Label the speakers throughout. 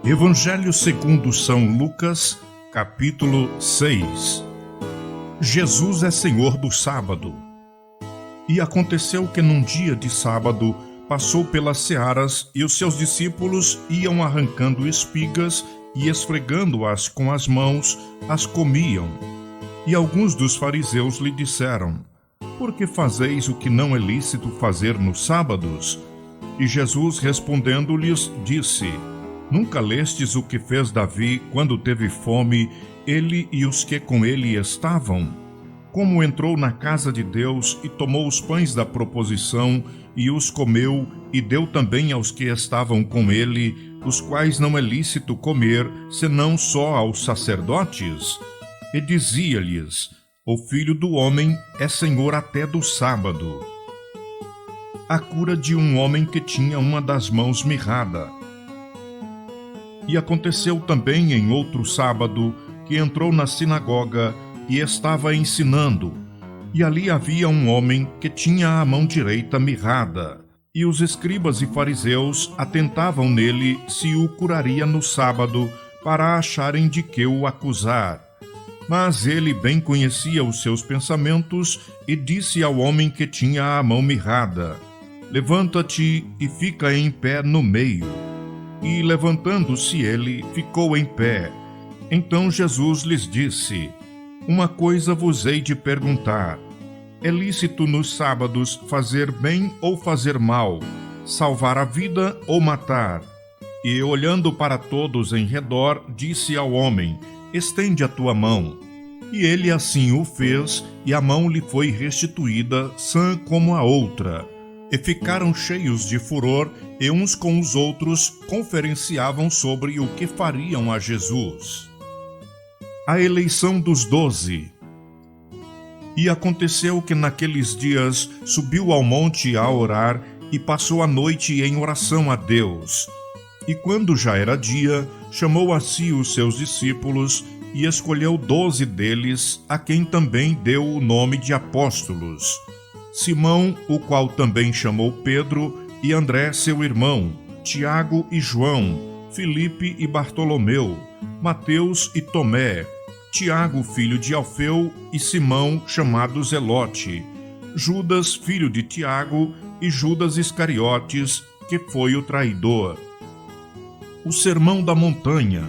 Speaker 1: Evangelho segundo São Lucas, capítulo 6. Jesus é Senhor do sábado. E aconteceu que num dia de sábado passou pelas searas e os seus discípulos iam arrancando espigas e esfregando-as com as mãos, as comiam. E alguns dos fariseus lhe disseram: por que fazeis o que não é lícito fazer nos sábados? E Jesus respondendo-lhes disse: nunca lestes o que fez Davi quando teve fome, ele e os que com ele estavam? Como entrou na casa de Deus e tomou os pães da proposição e os comeu, e deu também aos que estavam com ele, os quais não é lícito comer, senão só aos sacerdotes? E dizia-lhes: o Filho do Homem é Senhor até do sábado. A cura de um homem que tinha uma das mãos mirrada. E aconteceu também em outro sábado que entrou na sinagoga e estava ensinando. E ali havia um homem que tinha a mão direita mirrada. E os escribas e fariseus atentavam nele se o curaria no sábado, para acharem de que o acusar. Mas ele bem conhecia os seus pensamentos e disse ao homem que tinha a mão mirrada: levanta-te e fica em pé no meio. E levantando-se ele, ficou em pé. Então Jesus lhes disse: uma coisa vos hei de perguntar. É lícito nos sábados fazer bem ou fazer mal, salvar a vida ou matar? E olhando para todos em redor, disse ao homem: estende a tua mão. E ele assim o fez, e a mão lhe foi restituída, sã como a outra. E ficaram cheios de furor, e uns com os outros conferenciavam sobre o que fariam a Jesus. A eleição dos 12. E aconteceu que naqueles dias subiu ao monte a orar, e passou a noite em oração a Deus. E quando já era dia, chamou a si os seus discípulos, e escolheu 12 deles, a quem também deu o nome de apóstolos: Simão, o qual também chamou Pedro, e André seu irmão, Tiago e João, Filipe e Bartolomeu, Mateus e Tomé, Tiago filho de Alfeu e Simão chamado Zelote, Judas filho de Tiago e Judas Iscariotes, que foi o traidor. O sermão da montanha.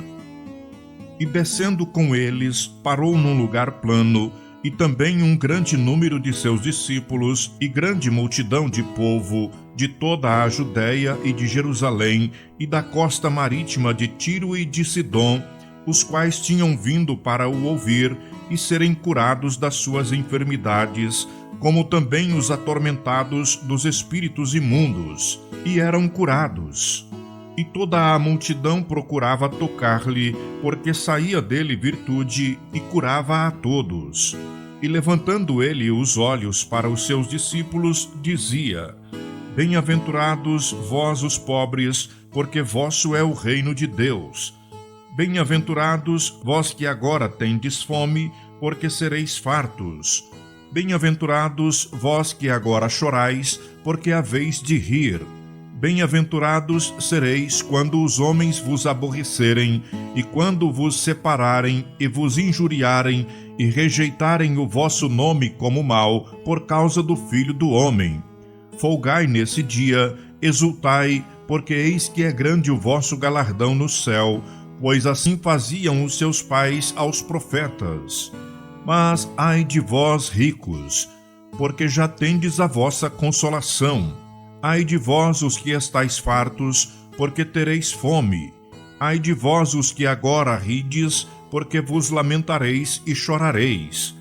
Speaker 1: E descendo com eles, parou num lugar plano, e também um grande número de seus discípulos e grande multidão de povo de toda a Judéia e de Jerusalém e da costa marítima de Tiro e de Sidom, os quais tinham vindo para o ouvir e serem curados das suas enfermidades, como também os atormentados dos espíritos imundos, e eram curados. E toda a multidão procurava tocar-lhe, porque saía dele virtude e curava a todos. E levantando ele os olhos para os seus discípulos, dizia: bem-aventurados vós os pobres, porque vosso é o reino de Deus. Bem-aventurados vós que agora tendes fome, porque sereis fartos. Bem-aventurados vós que agora chorais, porque haveis de rir. Bem-aventurados sereis quando os homens vos aborrecerem, e quando vos separarem, e vos injuriarem, e rejeitarem o vosso nome como mal, por causa do Filho do Homem. Folgai nesse dia, exultai, porque eis que é grande o vosso galardão no céu, pois assim faziam os seus pais aos profetas. Mas ai de vós, ricos, porque já tendes a vossa consolação. Ai de vós os que estáis fartos, porque tereis fome. Ai de vós os que agora rides, porque vos lamentareis e chorareis.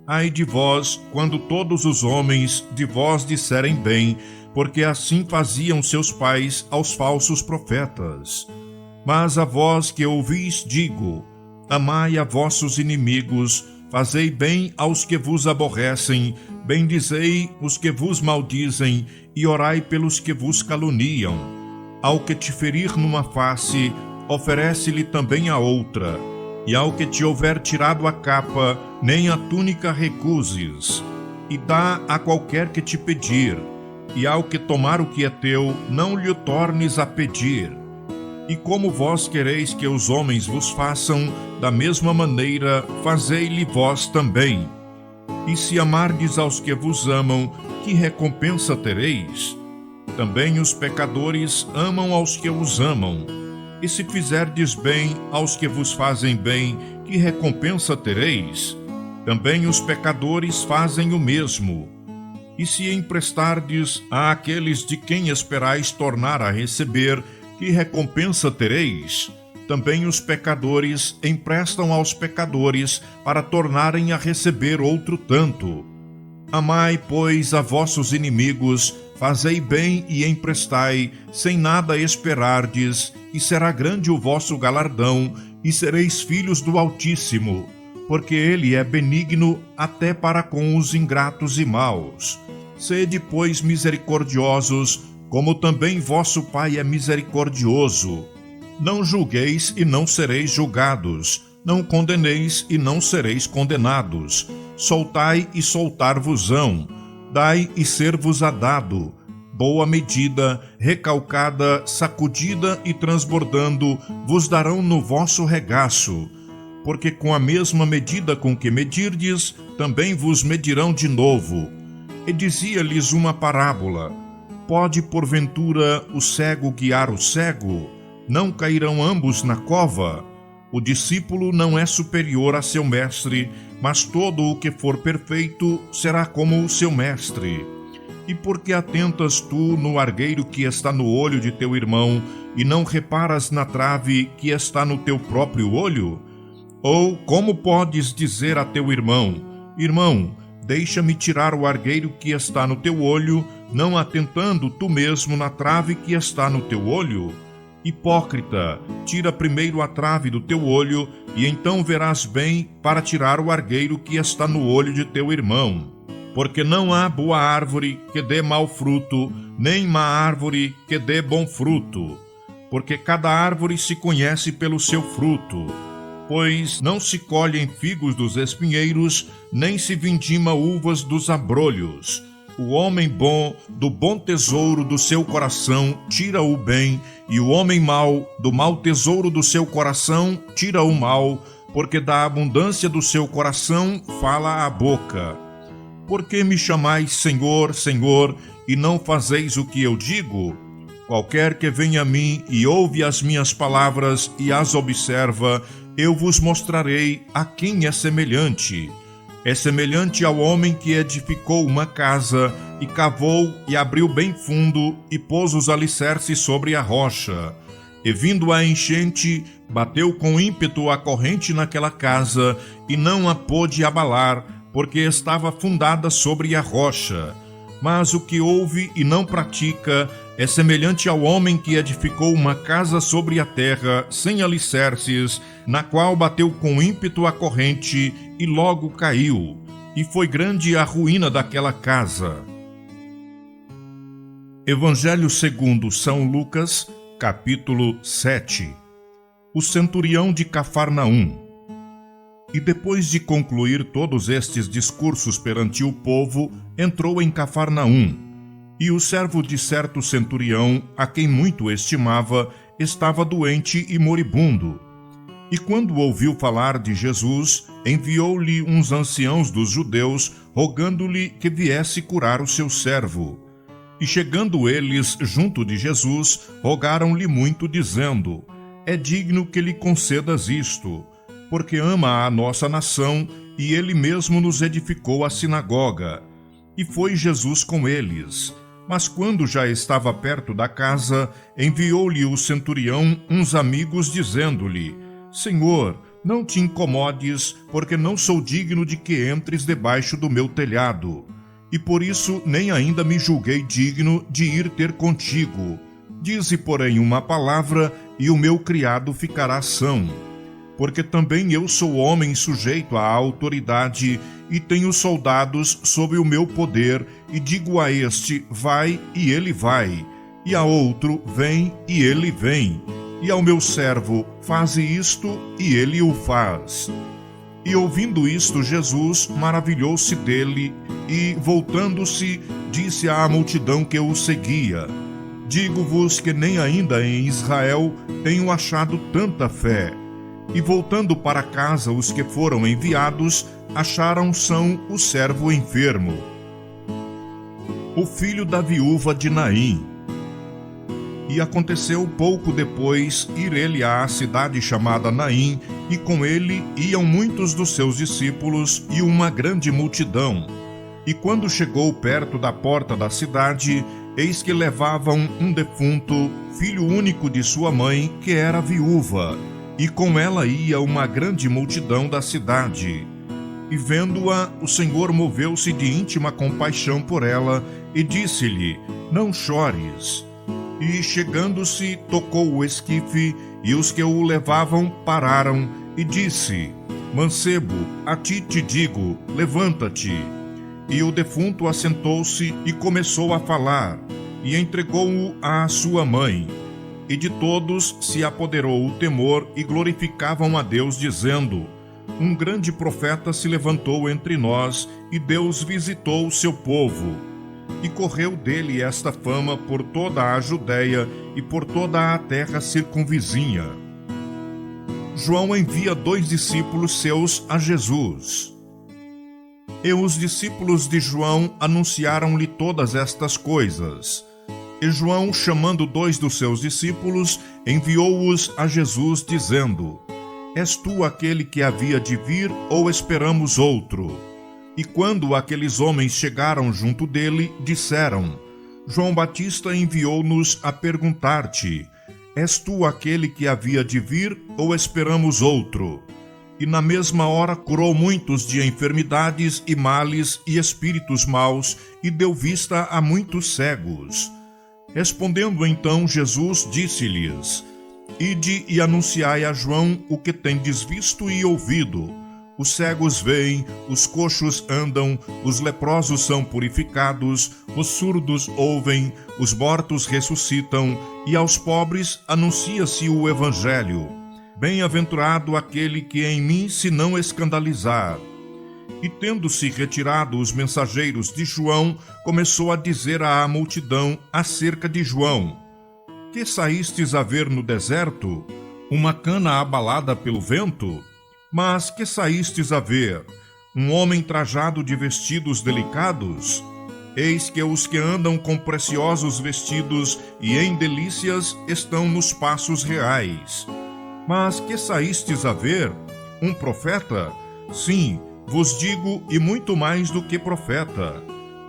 Speaker 1: Ai de vós, quando todos os homens de vós disserem bem, porque assim faziam seus pais aos falsos profetas. Mas a vós que ouvis digo: amai a vossos inimigos, fazei bem aos que vos aborrecem, bendizei os que vos maldizem, e orai pelos que vos caluniam. Ao que te ferir numa face, oferece-lhe também a outra, e ao que te houver tirado a capa, nem a túnica recuses. E dá a qualquer que te pedir, e ao que tomar o que é teu, não lhe tornes a pedir. E como vós quereis que os homens vos façam, da mesma maneira fazei-lhe vós também. E se amardes aos que vos amam, que recompensa tereis? Também os pecadores amam aos que os amam. E se fizerdes bem aos que vos fazem bem, que recompensa tereis? Também os pecadores fazem o mesmo. E se emprestardes àqueles de quem esperais tornar a receber, que recompensa tereis? Também os pecadores emprestam aos pecadores para tornarem a receber outro tanto. Amai, pois, a vossos inimigos, fazei bem e emprestai, sem nada esperardes, e será grande o vosso galardão, e sereis filhos do Altíssimo, porque ele é benigno até para com os ingratos e maus. Sede, pois, misericordiosos, como também vosso Pai é misericordioso. Não julgueis e não sereis julgados, não condeneis e não sereis condenados. Soltai e soltar-vos-ão, dai e ser-vos-á dado. Boa medida, recalcada, sacudida e transbordando, vos darão no vosso regaço. Porque com a mesma medida com que medirdes, também vos medirão de novo. E dizia-lhes uma parábola: Pode, porventura, o cego guiar o cego? Não cairão ambos na cova? O discípulo não é superior a seu mestre, mas todo o que for perfeito será como o seu mestre. E por que atentas tu no argueiro que está no olho de teu irmão, e não reparas na trave que está no teu próprio olho? Ou como podes dizer a teu irmão: Irmão, deixa-me tirar o argueiro que está no teu olho, não atentando tu mesmo na trave que está no teu olho? Hipócrita, tira primeiro a trave do teu olho, e então verás bem para tirar o argueiro que está no olho de teu irmão. Porque não há boa árvore que dê mau fruto, nem má árvore que dê bom fruto. Porque cada árvore se conhece pelo seu fruto. Pois não se colhem figos dos espinheiros, nem se vindima uvas dos abrolhos. O homem bom, do bom tesouro do seu coração, tira o bem, e o homem mau, do mau tesouro do seu coração, tira o mal, porque da abundância do seu coração fala a boca. Por que me chamais Senhor, Senhor, e não fazeis o que eu digo? Qualquer que venha a mim e ouve as minhas palavras e as observa, eu vos mostrarei a quem é semelhante. É semelhante ao homem que edificou uma casa, e cavou, e abriu bem fundo, e pôs os alicerces sobre a rocha. E vindo a enchente, bateu com ímpeto a corrente naquela casa, e não a pôde abalar, porque estava fundada sobre a rocha. Mas o que ouve e não pratica é semelhante ao homem que edificou uma casa sobre a terra, sem alicerces, na qual bateu com ímpeto a corrente e logo caiu. E foi grande a ruína daquela casa. Evangelho segundo São Lucas, capítulo 7. O centurião de Cafarnaum. E depois de concluir todos estes discursos perante o povo, entrou em Cafarnaum. E o servo de certo centurião, a quem muito estimava, estava doente e moribundo. E quando ouviu falar de Jesus, enviou-lhe uns anciãos dos judeus, rogando-lhe que viesse curar o seu servo. E chegando eles junto de Jesus, rogaram-lhe muito, dizendo: É digno que lhe concedas isto, porque ama a nossa nação, e ele mesmo nos edificou a sinagoga. E foi Jesus com eles. Mas quando já estava perto da casa, enviou-lhe o centurião uns amigos, dizendo-lhe: Senhor, não te incomodes, porque não sou digno de que entres debaixo do meu telhado. E por isso nem ainda me julguei digno de ir ter contigo. Dize, porém, uma palavra, e o meu criado ficará são. Porque também eu sou homem sujeito à autoridade, e tenho soldados sob o meu poder, e digo a este: vai, e ele vai, e a outro: vem, e ele vem, e ao meu servo: faze isto, e ele o faz. E ouvindo isto, Jesus maravilhou-se dele, e, voltando-se, disse à multidão que o seguia: Digo-vos que nem ainda em Israel tenho achado tanta fé. E voltando para casa os que foram enviados, acharam são o servo enfermo. O filho da viúva de Naim. E aconteceu pouco depois ir ele à cidade chamada Naim, e com ele iam muitos dos seus discípulos e uma grande multidão. E quando chegou perto da porta da cidade, eis que levavam um defunto, filho único de sua mãe, que era viúva, e com ela ia uma grande multidão da cidade. E vendo-a, o Senhor moveu-se de íntima compaixão por ela, e disse-lhe: Não chores. E chegando-se, tocou o esquife, e os que o levavam pararam, e disse: Mancebo, a ti te digo, levanta-te. E o defunto assentou-se e começou a falar, e entregou-o à sua mãe. E de todos se apoderou o temor, e glorificavam a Deus, dizendo: Um grande profeta se levantou entre nós, e Deus visitou o seu povo. E correu dele esta fama por toda a Judéia e por toda a terra circunvizinha. João envia 2 discípulos seus a Jesus. E os discípulos de João anunciaram-lhe todas estas coisas. E João, chamando 2 dos seus discípulos, enviou-os a Jesus, dizendo: És tu aquele que havia de vir, ou esperamos outro? E quando aqueles homens chegaram junto dele, disseram: João Batista enviou-nos a perguntar-te: És tu aquele que havia de vir, ou esperamos outro? E na mesma hora curou muitos de enfermidades e males e espíritos maus, e deu vista a muitos cegos. Respondendo então Jesus, disse-lhes: Ide e anunciai a João o que tendes visto e ouvido. Os cegos veem, os coxos andam, os leprosos são purificados, os surdos ouvem, os mortos ressuscitam, e aos pobres anuncia-se o Evangelho. Bem-aventurado aquele que em mim se não escandalizar. E tendo-se retirado os mensageiros de João, começou a dizer à multidão acerca de João: Que saístes a ver no deserto? Uma cana abalada pelo vento? Mas que saístes a ver? Um homem trajado de vestidos delicados? Eis que os que andam com preciosos vestidos e em delícias estão nos passos reais. Mas que saístes a ver? Um profeta? Sim, vos digo, e muito mais do que profeta.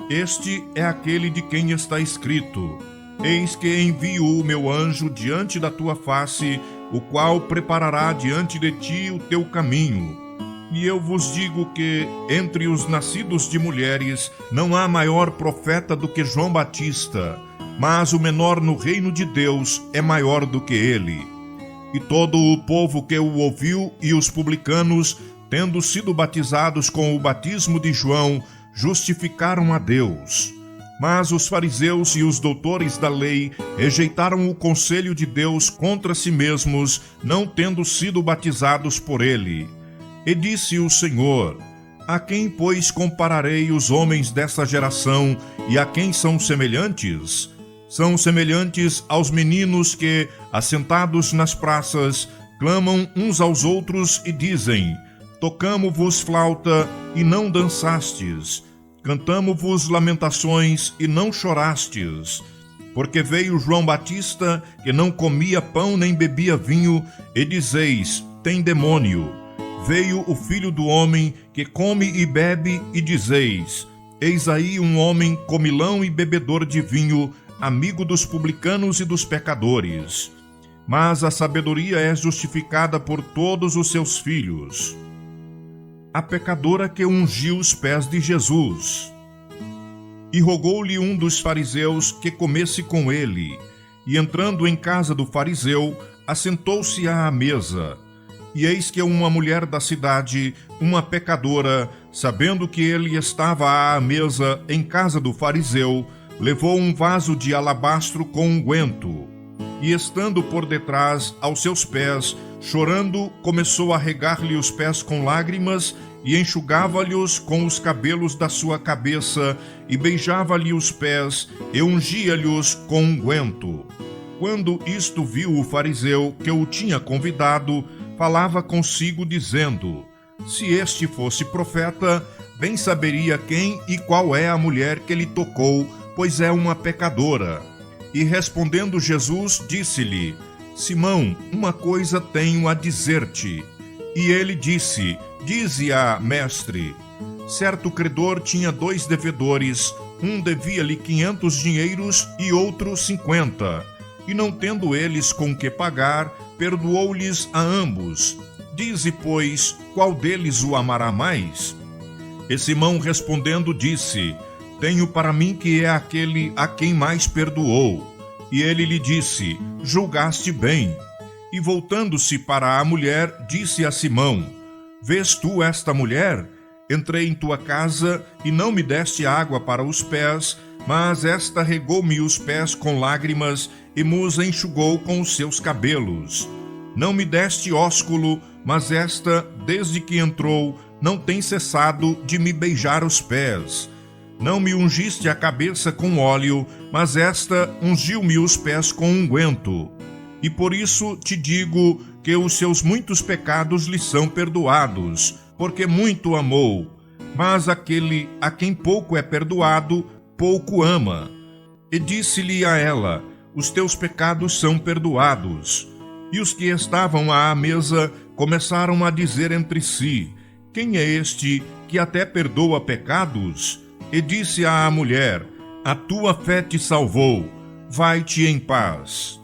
Speaker 1: Este é aquele de quem está escrito: Eis que envio o meu anjo diante da tua face, o qual preparará diante de ti o teu caminho. E eu vos digo que, entre os nascidos de mulheres, não há maior profeta do que João Batista, mas o menor no reino de Deus é maior do que ele. E todo o povo que o ouviu e os publicanos, tendo sido batizados com o batismo de João, justificaram a Deus. Mas os fariseus e os doutores da lei rejeitaram o conselho de Deus contra si mesmos, não tendo sido batizados por ele. E disse o Senhor: A quem, pois, compararei os homens dessa geração, e a quem são semelhantes? São semelhantes aos meninos que, assentados nas praças, clamam uns aos outros e dizem: Tocamo-vos flauta, e não dançastes. Cantamo-vos lamentações, e não chorastes. Porque veio João Batista, que não comia pão nem bebia vinho, e dizeis: Tem demônio. Veio o Filho do Homem, que come e bebe, e dizeis: Eis aí um homem comilão e bebedor de vinho, amigo dos publicanos e dos pecadores. Mas a sabedoria é justificada por todos os seus filhos. A pecadora que ungiu os pés de Jesus. E rogou-lhe um dos fariseus que comesse com ele. E entrando em casa do fariseu, assentou-se à mesa. E eis que uma mulher da cidade, uma pecadora, sabendo que ele estava à mesa em casa do fariseu, levou um vaso de alabastro com unguento. E estando por detrás, aos seus pés, chorando, começou a regar-lhe os pés com lágrimas e enxugava-lhes com os cabelos da sua cabeça, e beijava-lhe os pés, e ungia-lhes com unguento. Quando isto viu o fariseu que o tinha convidado, falava consigo, dizendo: se este fosse profeta, bem saberia quem e qual é a mulher que lhe tocou, pois é uma pecadora. E respondendo Jesus, disse-lhe: Simão, uma coisa tenho a dizer-te. E ele disse: dize-a, mestre. Certo credor tinha 2 devedores, um devia-lhe 500 dinheiros e outro 50. E não tendo eles com que pagar, perdoou-lhes a ambos. Dize, pois, qual deles o amará mais? E Simão respondendo disse: tenho para mim que é aquele a quem mais perdoou. E ele lhe disse: julgaste bem. E voltando-se para a mulher, disse a Simão: vês tu esta mulher? Entrei em tua casa e não me deste água para os pés, mas esta regou-me os pés com lágrimas e me-os enxugou com os seus cabelos. Não me deste ósculo, mas esta, desde que entrou, não tem cessado de me beijar os pés. Não me ungiste a cabeça com óleo, mas esta ungiu-me os pés com unguento. E por isso te digo que os seus muitos pecados lhe são perdoados, porque muito amou. Mas aquele a quem pouco é perdoado, pouco ama. E disse-lhe a ela: os teus pecados são perdoados. E os que estavam à mesa começaram a dizer entre si: quem é este que até perdoa pecados? E disse à mulher: a tua fé te salvou, vai-te em paz.